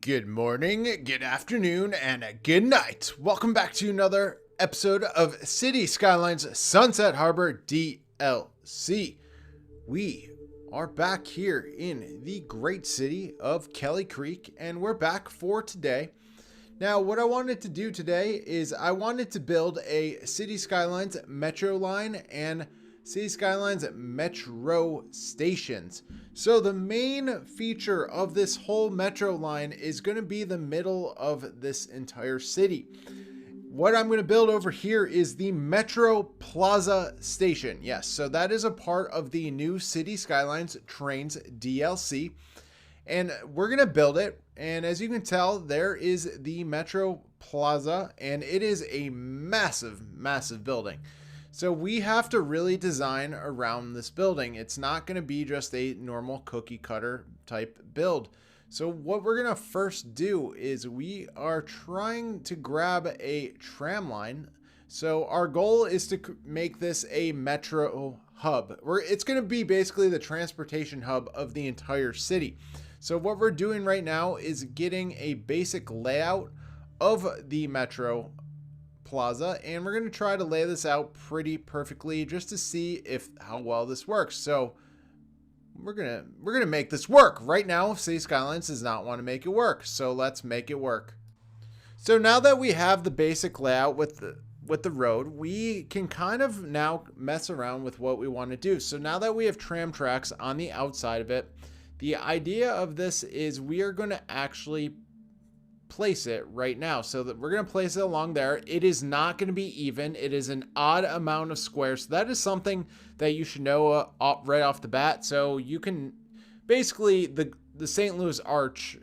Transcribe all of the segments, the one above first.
Good morning, good afternoon, and good night. Welcome back to another episode of Cities Skylines Sunset Harbor DLC. We are back here in the great city of Kelly Creek, and we're back for today. Now, what I wanted to do today is I wanted to build a Cities Skylines Metro line and Cities Skylines Metro stations. So the main feature of this whole metro line is going to be the middle of this entire city. What I'm going to build over here is the Metro Plaza Station. Yes, so that is a part of the new Cities Skylines Trains DLC. And we're going to build it. And as you can tell, there is the Metro Plaza, and it is a massive, massive building. So we have to really design around this building. It's not going to be just a normal cookie cutter type build. So what we're going to first do is we are trying to grab a tram line. So our goal is to make this a metro hub. It's going to be basically the transportation hub of the entire city. So what we're doing right now is getting a basic layout of the Metro Plaza, and we're going to try to lay this out pretty perfectly just to see how well this works. So we're gonna make this work. Right now, Cities Skylines does not want to make it work, so let's make it work. So now that we have the basic layout with the road, we can kind of now mess around with what we want to do. So now that we have tram tracks on the outside of it, the idea of this is we are going to actually place it right now. So that we're going to place it along there. It is not going to be even. It is an odd amount of squares. So that is something that you should know right off the bat. So you can basically, the St. Louis Arch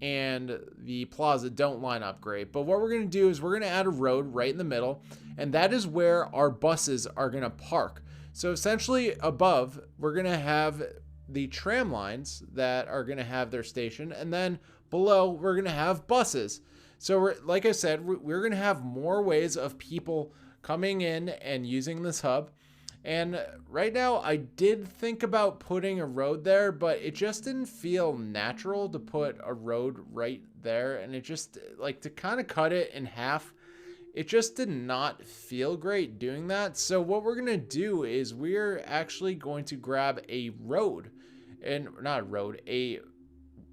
and the plaza don't line up great. But what we're going to do is we're going to add a road right in the middle. And that is where our buses are going to park. So essentially above, we're going to have the tram lines that are going to have their station, and then below we're going to have buses. So like I said, we're going to have more ways of people coming in and using this hub. And right now I did think about putting a road there, but it just didn't feel natural to put a road right there, and it just like to kind of cut it in half. It just did not feel great doing that. So what we're going to do is we're actually going to grab a road, and not a road, a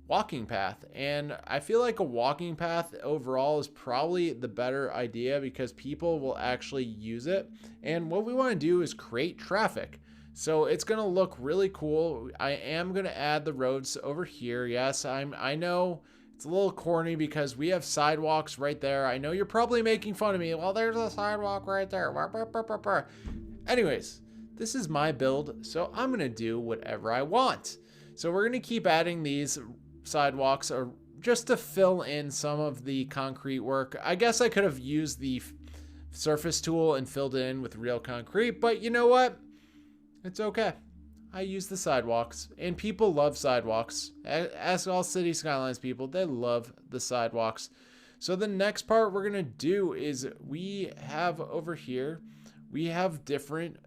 walking path. And I feel like a walking path overall is probably the better idea because people will actually use it. And what we want to do is create traffic. So it's going to look really cool. I am going to add the roads over here. Yes, I know it's a little corny because we have sidewalks right there. I know you're probably making fun of me. Well, there's a sidewalk right there. Anyways, this is my build, so I'm going to do whatever I want. So we're going to keep adding these sidewalks just to fill in some of the concrete work. I guess I could have used the surface tool and filled it in with real concrete, but you know what? It's okay. I use the sidewalks, and people love sidewalks. Ask all City Skylines people, they love the sidewalks. So the next part we're going to do is we have over here, we have different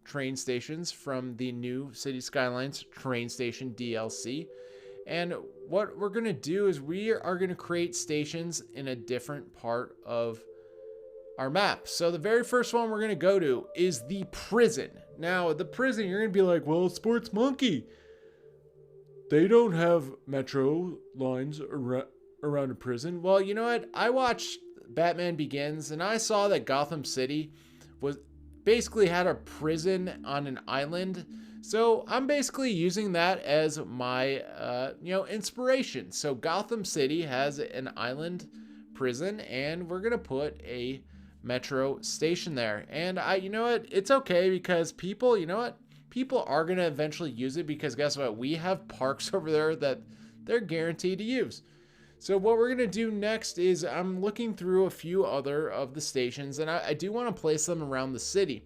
train stations from the new City Skylines train station DLC. And what we're going to do is we are going to create stations in a different part of our map. So the very first one we're going to go to is the prison. Now, the prison, you're going to be like, well, Sports Monkey, they don't have metro lines around a prison. Well, you know what? I watched Batman Begins, and I saw that Gotham City basically had a prison on an island. So I'm basically using that as my, inspiration. So Gotham City has an island prison, and we're going to put a metro station there. And you know what? It's okay because people are going to eventually use it because guess what? We have parks over there that they're guaranteed to use. So what we're going to do next is I'm looking through a few other of the stations, and I do want to place them around the city.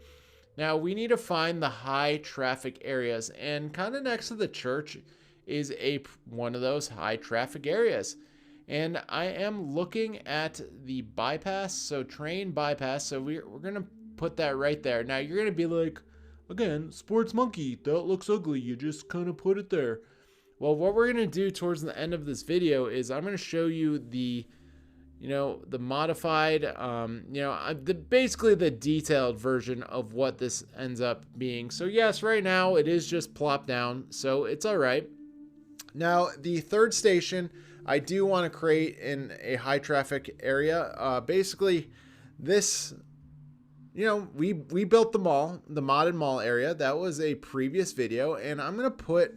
Now we need to find the high traffic areas, and kind of next to the church is one of those high traffic areas. And I am looking at the bypass, so train bypass. So we're going to put that right there. Now you're going to be like, again, Sports Monkey, that looks ugly. You just kind of put it there. Well, what we're going to do towards the end of this video is I'm going to show you the the modified, basically the detailed version of what this ends up being. So yes, right now it is just plopped down, so it's all right. Now, the third station, I do want to create in a high traffic area. Basically, this, we built the mall, the modded mall area. That was a previous video, and I'm going to put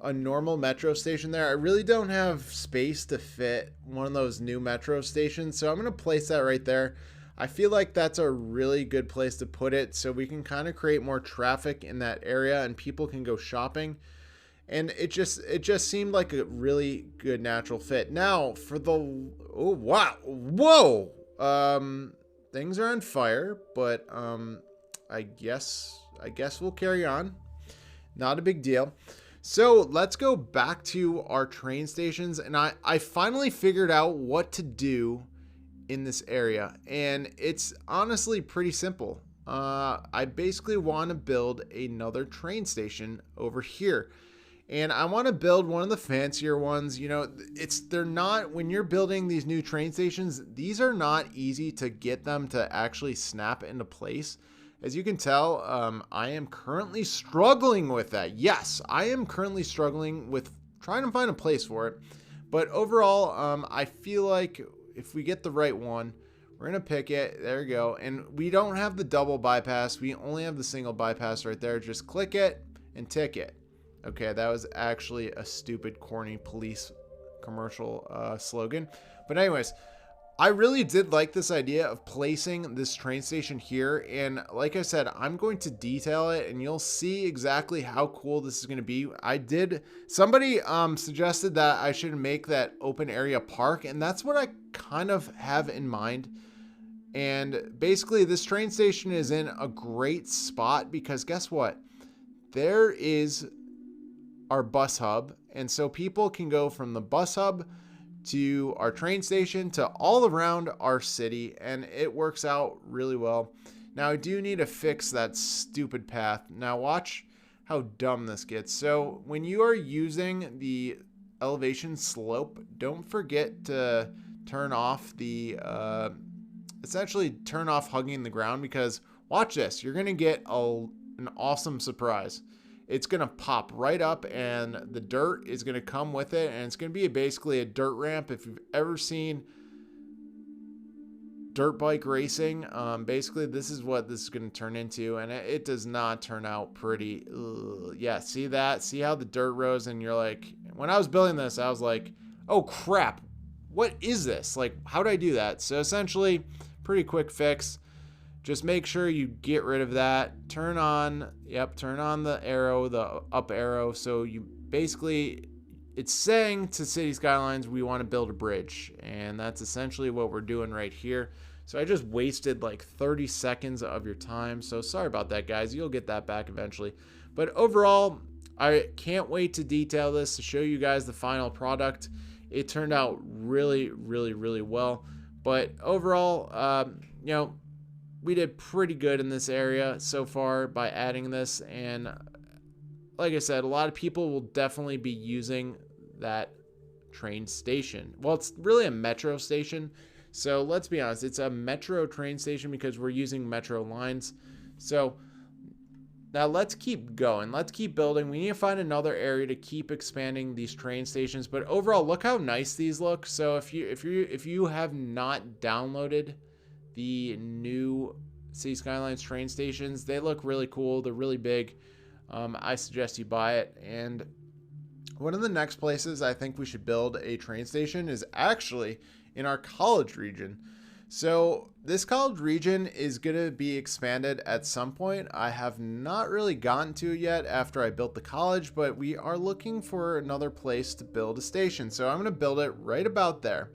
a normal metro station there. I really don't have space to fit one of those new metro stations, so I'm going to place that right there. I feel like that's a really good place to put it, so we can kind of create more traffic in that area and people can go shopping. And it just seemed like a really good natural fit. Now for the, oh wow, whoa, things are on fire, but I guess we'll carry on. Not a big deal. So let's go back to our train stations, and I finally figured out what to do in this area, and it's honestly pretty simple. I basically want to build another train station over here, and I want to build one of the fancier ones. They're not, when you're building these new train stations, these are not easy to get them to actually snap into place. As you can tell, I am currently struggling with that. Yes, I am currently struggling with trying to find a place for it. But overall, I feel like if we get the right one, we're going to pick it. There we go. And we don't have the double bypass. We only have the single bypass right there. Just click it and tick it. Okay, that was actually a stupid, corny police commercial slogan. But anyways, I really did like this idea of placing this train station here, and like I said, I'm going to detail it and you'll see exactly how cool this is going to be. Somebody suggested that I should make that open area park, and that's what I kind of have in mind. And basically this train station is in a great spot because guess what? There is our bus hub, and so people can go from the bus hub to our train station to all around our city, and it works out really well. Now I do need to fix that stupid path. Now watch how dumb this gets. So when you are using the elevation slope, don't forget to turn off the essentially turn off hugging the ground, because watch this, you're gonna get an awesome surprise. It's going to pop right up and the dirt is going to come with it, and it's going to be basically a dirt ramp. If you've ever seen dirt bike racing, basically this is what this is going to turn into, and it does not turn out pretty. Ugh. Yeah, see that? See how the dirt rose, and you're like, when I was building this, I was like, oh crap, what is this? Like, how did I do that? So essentially, pretty quick fix. Just make sure you get rid of that. Turn on the arrow, the up arrow. So you basically, it's saying to City Skylines, we want to build a bridge. And that's essentially what we're doing right here. So I just wasted like 30 seconds of your time. So sorry about that, guys. You'll get that back eventually. But overall, I can't wait to detail this, to show you guys the final product. It turned out really, really, really well. But overall, we did pretty good in this area so far by adding this, and like I said, a lot of people will definitely be using that train station. Well, it's really a metro station, so let's be honest, it's a metro train station because we're using metro lines. So now let's keep going, let's keep building. We need to find another area to keep expanding these train stations, but overall, look how nice these look. So if you have not downloaded the new Cities Skylines train stations, they look really cool. They're really big. I suggest you buy it. And one of the next places I think we should build a train station is actually in our college region. So this college region is going to be expanded at some point. I have not really gotten to it yet after I built the college, but we are looking for another place to build a station. So I'm going to build it right about there.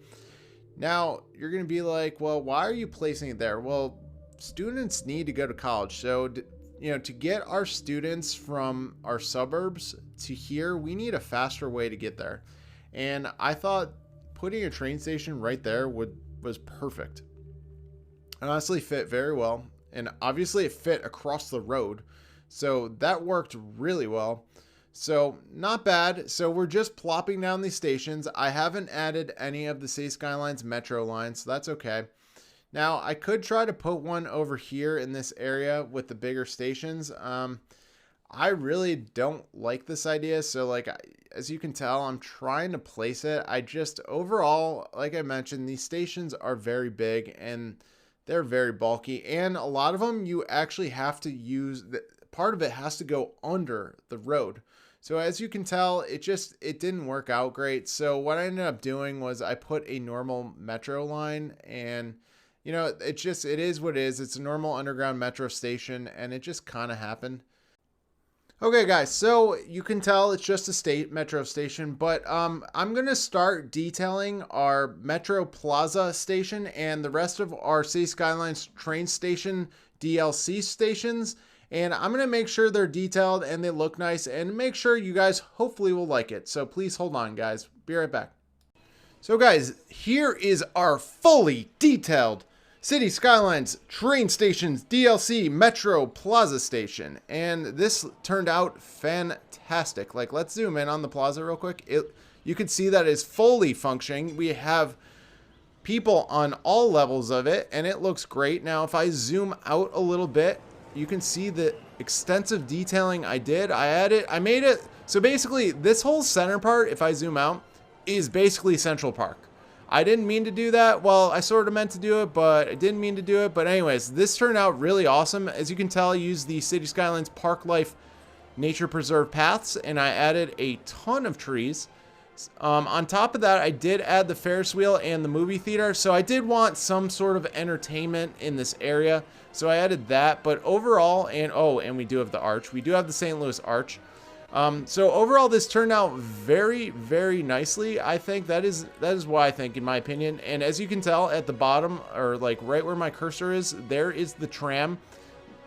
Now, you're going to be like, well, why are you placing it there? Well, students need to go to college. So, to get our students from our suburbs to here, we need a faster way to get there. And I thought putting a train station right there was perfect. It honestly fit very well. And obviously it fit across the road. So that worked really well. So not bad. So we're just plopping down these stations. I haven't added any of the City Skylines Metro lines, so that's okay. Now I could try to put one over here in this area with the bigger stations. I really don't like this idea. So like, as you can tell, I'm trying to place it. I just overall, like I mentioned, these stations are very big and they're very bulky. And a lot of them you actually have to use, part of it has to go under the road. So as you can tell, it didn't work out great. So what I ended up doing was I put a normal metro line, and you know, it is what it is. It's a normal underground metro station, and it just kind of happened. Okay, guys, so you can tell it's just a metro station, but I'm going to start detailing our Metro Plaza station and the rest of our City Skylines train station DLC stations. And I'm going to make sure they're detailed and they look nice and make sure you guys hopefully will like it. So please hold on, guys. Be right back. So guys, here is our fully detailed City Skylines Train Stations DLC Metro Plaza Station. And this turned out fantastic. Like, let's zoom in on the plaza real quick. You can see that it's fully functioning. We have people on all levels of it and it looks great. Now, if I zoom out a little bit, you can see the extensive detailing I did. I made it. So basically this whole center part, if I zoom out, is basically Central Park. I didn't mean to do that. Well, I sort of meant to do it, but I didn't mean to do it. But anyways, this turned out really awesome. As you can tell, I used the City Skylines Park Life Nature Preserve paths, and I added a ton of trees. On top of that, I did add the Ferris wheel and the movie theater. So I did want some sort of entertainment in this area. So I added that. But overall, and we do have the arch. We do have the St. Louis Arch. So overall, this turned out very, very nicely. I think that is what I think, in my opinion. And as you can tell at the bottom, or like right where my cursor is, there is the tram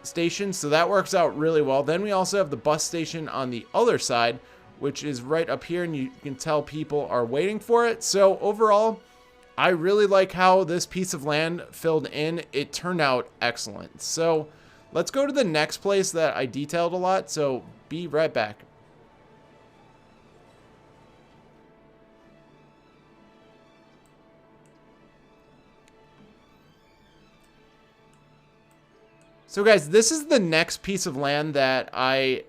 station. So that works out really well. Then we also have the bus station on the other side, which is right up here, and you can tell people are waiting for it. So overall, I really like how this piece of land filled in. It turned out excellent. So let's go to the next place that I detailed a lot. So be right back. So guys, this is the next piece of land that I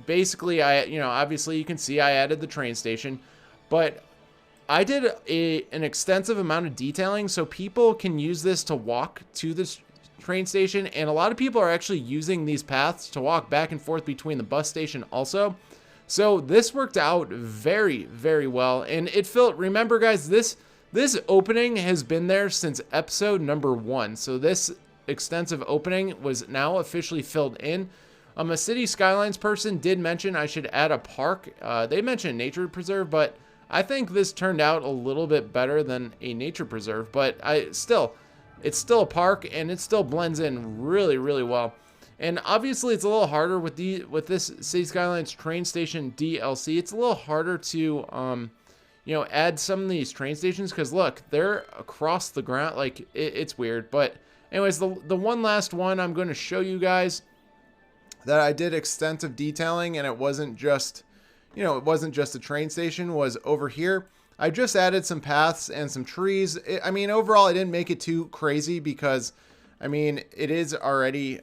basically, you know, obviously you can see I added the train station, but I did an extensive amount of detailing so people can use this to walk to this train station. And a lot of people are actually using these paths to walk back and forth between the bus station also. So this worked out very, very well. And it felt, remember guys, this opening has been there since episode number 1. So this extensive opening was now officially filled in. A City Skylines person did mention I should add a park. They mentioned nature preserve, but I think this turned out a little bit better than a nature preserve. But it's still a park, and it still blends in really, really well. And obviously, it's a little harder with this City Skylines train station DLC. It's a little harder to you know, add some of these train stations because look, they're across the ground. Like it's weird, but anyways, the one last one I'm going to show you guys that I did extensive detailing, and it wasn't just, you know, it wasn't just a train station, was over here. I just added some paths and some trees. I mean, overall, I didn't make it too crazy because, I mean, it is already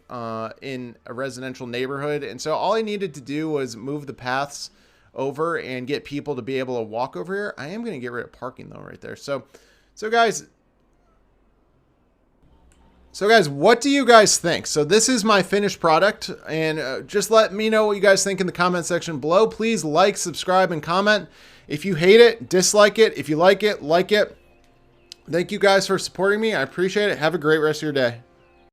in a residential neighborhood. And so all I needed to do was move the paths over and get people to be able to walk over here. I am going to get rid of parking though right there. So guys, what do you guys think? So this is my finished product, and just let me know what you guys think in the comment section below. Please like, subscribe, and comment. If you hate it, dislike it. If you like it, like it. Thank you guys for supporting me. I appreciate it. Have a great rest of your day.